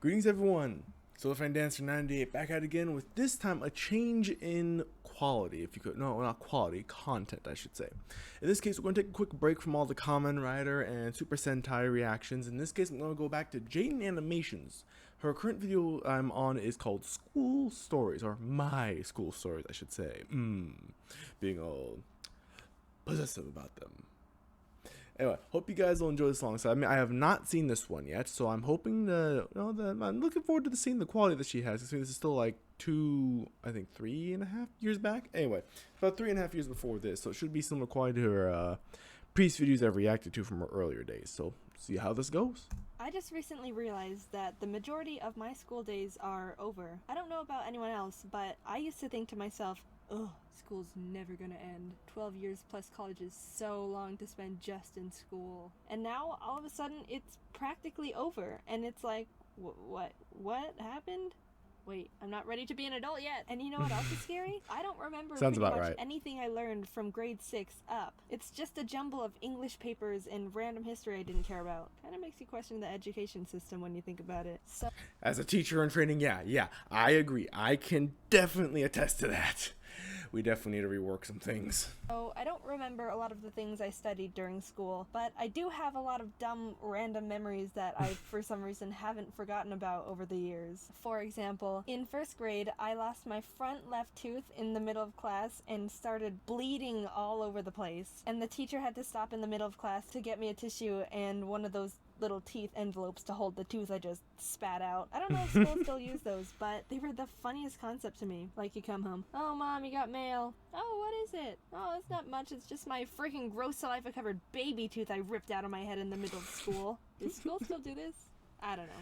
Greetings everyone, Solar Fan Dancer 98 back at it again with this time a change in quality, if you could, no not quality, content I should say. In this case we're going to take a quick break from all the Kamen Rider and Super Sentai reactions. In this case I'm going to go back to Jaidens Animations. Her current video I'm on is called School Stories, or My School Stories I should say. Being all possessive about them. Anyway, hope you guys will enjoy this alongside. I mean, I have not seen this one yet, so I'm hoping to, I'm looking forward to seeing the quality that she has. I think this is still like 3.5 years back. Anyway, about 3.5 years before this, so it should be similar quality to her previous videos I've reacted to from her earlier days. So, see how this goes. I just recently realized that the majority of my school days are over. I don't know about anyone else, but I used to think to myself, ugh, school's never gonna end. 12 years plus college is so long to spend just in school. And now, all of a sudden, it's practically over. And it's like, what happened? Wait, I'm not ready to be an adult yet. And you know what else is scary? I don't remember Sounds pretty about much right. anything I learned from grade 6 up. It's just a jumble of English papers and random history I didn't care about. Kind of makes you question the education system when you think about it. So, As a teacher in training, yeah, I agree. I can definitely attest to that. We definitely need to rework some things. So I don't remember a lot of the things I studied during school, but I do have a lot of dumb, random memories that I, for some reason, haven't forgotten about over the years. For example, in first grade, I lost my front left tooth in the middle of class and started bleeding all over the place. And the teacher had to stop in the middle of class to get me a tissue and one of those little teeth envelopes to hold the tooth I just spat out. I don't know if schools still use those, but they were the funniest concept to me. Like, you come home, oh mom, you got mail. Oh, what is it? Oh, it's not much, it's just my freaking gross saliva covered baby tooth I ripped out of my head in the middle of school. Does school still do this? I don't know.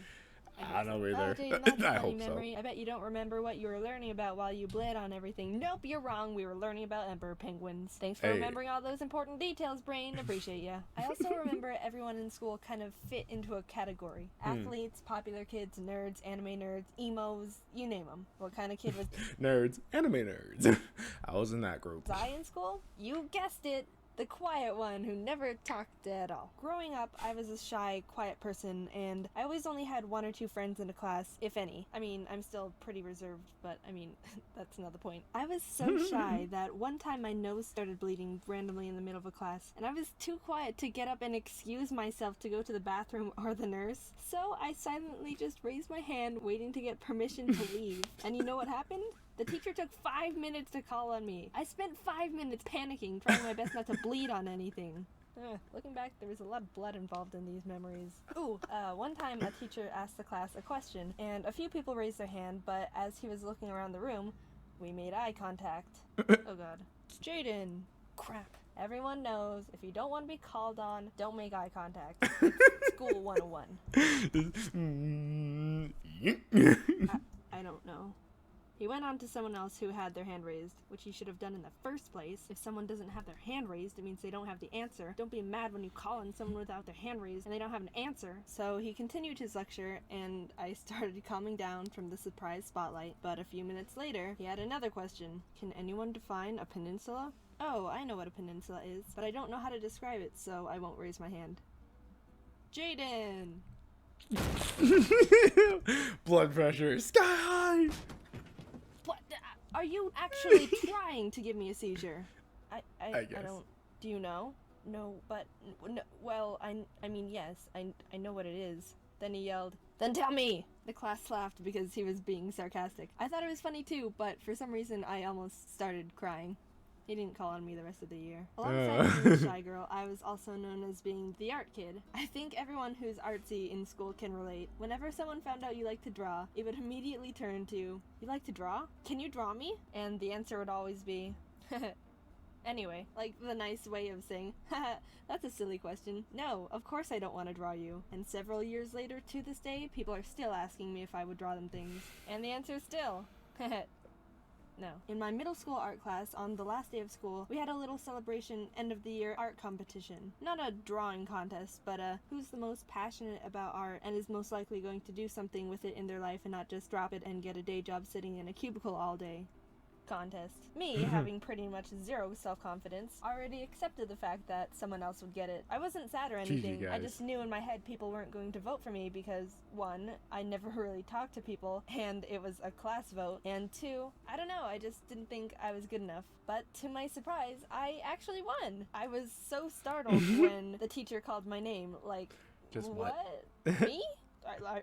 I don't know either. Oh, Jaden, that's a I funny hope memory. I bet you don't remember what you were learning about while you bled on everything. Nope, you're wrong. We were learning about emperor penguins. Thanks for remembering all those important details, brain. Appreciate ya. I also remember everyone in school kind of fit into a category. Athletes, popular kids, nerds, anime nerds, emos, you name them. What kind of kid was Nerds, anime nerds. I was in that group. I in school? You guessed it. The quiet one who never talked at all. Growing up, I was a shy, quiet person, and I always only had 1 or 2 friends in a class, if any. I mean, I'm still pretty reserved, but I mean, that's another point. I was so shy that one time my nose started bleeding randomly in the middle of a class, and I was too quiet to get up and excuse myself to go to the bathroom or the nurse. So I silently just raised my hand, waiting to get permission to leave. And you know what happened? The teacher took 5 minutes to call on me. I spent 5 minutes panicking, trying my best not to bleed on anything. Looking back, there was a lot of blood involved in these memories. Ooh, one time a teacher asked the class a question, and a few people raised their hand, but as he was looking around the room, we made eye contact. Oh god. Jaden! Crap. Everyone knows, if you don't want to be called on, don't make eye contact. It's School 101. I don't know. He went on to someone else who had their hand raised, which he should have done in the first place. If someone doesn't have their hand raised, it means they don't have the answer. Don't be mad when you call on someone without their hand raised and they don't have an answer. So he continued his lecture, and I started calming down from the surprise spotlight. But a few minutes later, he had another question. Can anyone define a peninsula? Oh, I know what a peninsula is, but I don't know how to describe it, so I won't raise my hand. Jaden! Blood pressure sky high. What? Are you actually trying to give me a seizure? I guess. I don't. Do you know? No, but no, well, I mean, yes, I know what it is. Then he yelled, "Then tell me!" The class laughed because he was being sarcastic. I thought it was funny too, but for some reason I almost started crying. He didn't call on me the rest of the year. Alongside being a shy girl, I was also known as being the art kid. I think everyone who's artsy in school can relate. Whenever someone found out you like to draw, it would immediately turn to, "You like to draw? Can you draw me?" And the answer would always be, anyway, like the nice way of saying, haha, that's a silly question. No, of course I don't want to draw you. And several years later to this day, people are still asking me if I would draw them things. And the answer is still, no. In my middle school art class, on the last day of school, we had a little celebration end of the year art competition. Not a drawing contest, but who's the most passionate about art and is most likely going to do something with it in their life and not just drop it and get a day job sitting in a cubicle all day. contest. Me, having pretty much zero self-confidence, already accepted the fact that someone else would get it. I wasn't sad or anything. I just knew in my head people weren't going to vote for me because, one, I never really talked to people, and it was a class vote, and two, I don't know, I just didn't think I was good enough. But to my surprise, I actually won. I was so startled when the teacher called my name, like, just what? Me?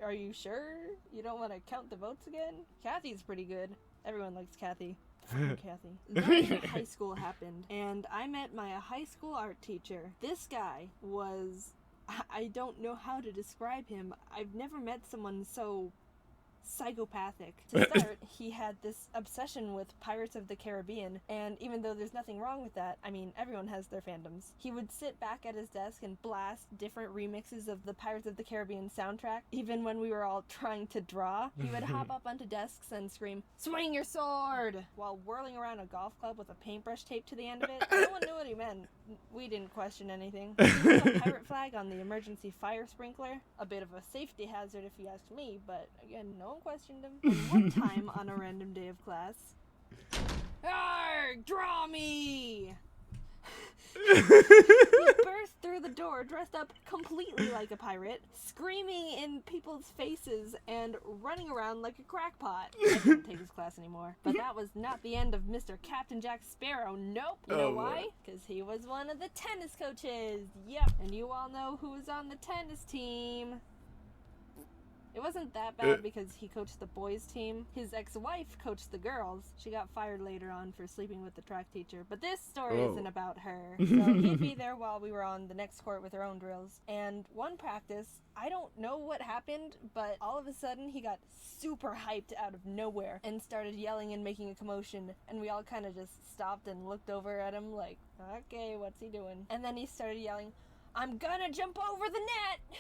Are you sure you don't want to count the votes again? Kathy's pretty good. Everyone likes Kathy. Kathy. Then high school happened, and I met my high school art teacher. This guy was... I don't know how to describe him. I've never met someone so psychopathic. To start, he had this obsession with Pirates of the Caribbean, and even though there's nothing wrong with that, I mean, everyone has their fandoms. He would sit back at his desk and blast different remixes of the Pirates of the Caribbean soundtrack. Even when we were all trying to draw, he would hop up onto desks and scream, "Swing your sword!" while whirling around a golf club with a paintbrush taped to the end of it. No one knew what he meant. We didn't question anything. He put a pirate flag on the emergency fire sprinkler. A bit of a safety hazard if you ask me, but again, no one questioned him. And one time on a random day of class, "Arrgh, draw me!" He burst through the door dressed up completely like a pirate, screaming in people's faces and running around like a crackpot. I didn't take his class anymore. But that was not the end of Mr. Captain Jack Sparrow. Nope. You know why? Because he was one of the tennis coaches. Yep. And you all know who was on the tennis team. It wasn't that bad because he coached the boys' team. His ex-wife coached the girls. She got fired later on for sleeping with the track teacher. But this story isn't about her. So he'd be there while we were on the next court with our own drills. And one practice, I don't know what happened, but all of a sudden he got super hyped out of nowhere and started yelling and making a commotion. And we all kind of just stopped and looked over at him like, okay, what's he doing? And then he started yelling, "I'm gonna jump over the net!"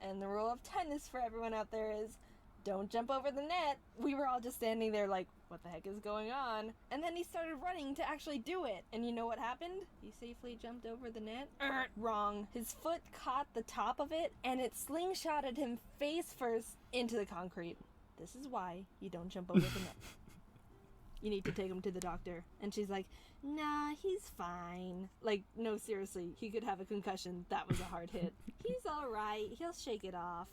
And the rule of tennis for everyone out there is, don't jump over the net. We were all just standing there like, what the heck is going on? And then he started running to actually do it. And you know what happened? He safely jumped over the net. Wrong. His foot caught the top of it, and it slingshotted him face first into the concrete. This is why you don't jump over the net. You need to take him to the doctor. And she's like, nah, he's fine. Like, no, seriously, he could have a concussion. That was a hard hit. He's alright. He'll shake it off.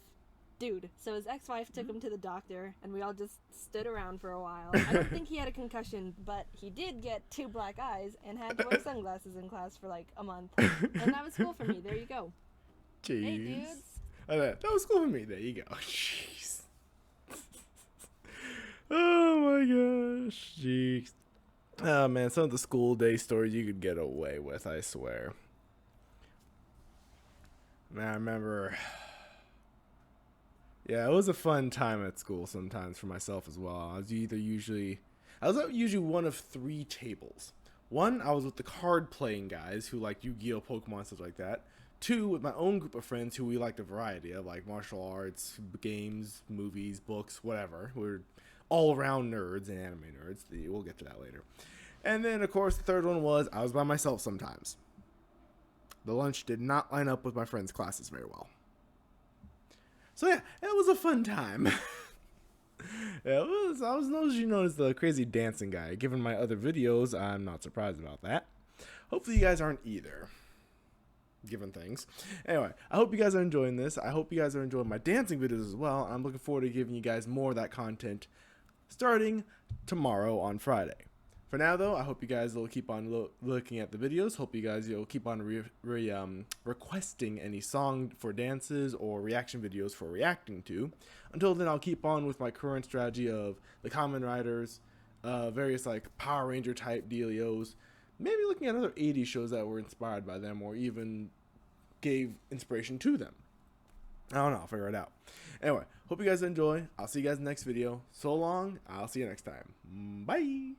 Dude, so his ex-wife took him to the doctor, and we all just stood around for a while. I don't think he had a concussion, but he did get 2 black eyes and had to wear sunglasses in class for like a month. And that was cool for me. There you go. Jeez. Hey, dudes. That was cool for me. There you go. Jeez. Oh my gosh. Jeez. Oh man, some of the school day stories you could get away with, I swear. Man, I remember... Yeah, it was a fun time at school sometimes for myself as well. I was usually one of 3 tables. 1, I was with the card playing guys who like Yu-Gi-Oh, Pokemon, stuff like that. 2, with my own group of friends who we liked a variety of, like martial arts, games, movies, books, whatever. We're all around nerds and anime nerds. We'll get to that later. And then, of course, the 3rd one was I was by myself sometimes. The lunch did not line up with my friends' classes very well. So yeah, it was a fun time. Yeah, I was known as the crazy dancing guy. Given my other videos, I'm not surprised about that. Hopefully you guys aren't either. Given things. Anyway, I hope you guys are enjoying this. I hope you guys are enjoying my dancing videos as well. I'm looking forward to giving you guys more of that content starting tomorrow on Friday. For now, though, I hope you guys will keep on looking at the videos. Hope you guys will keep on requesting any song for dances or reaction videos for reacting to. Until then, I'll keep on with my current strategy of the Kamen Riders, various like Power Ranger type dealios, maybe looking at other 80s shows that were inspired by them or even gave inspiration to them. I don't know. I'll figure it out. Anyway, hope you guys enjoy. I'll see you guys in the next video. So long. I'll see you next time. Bye.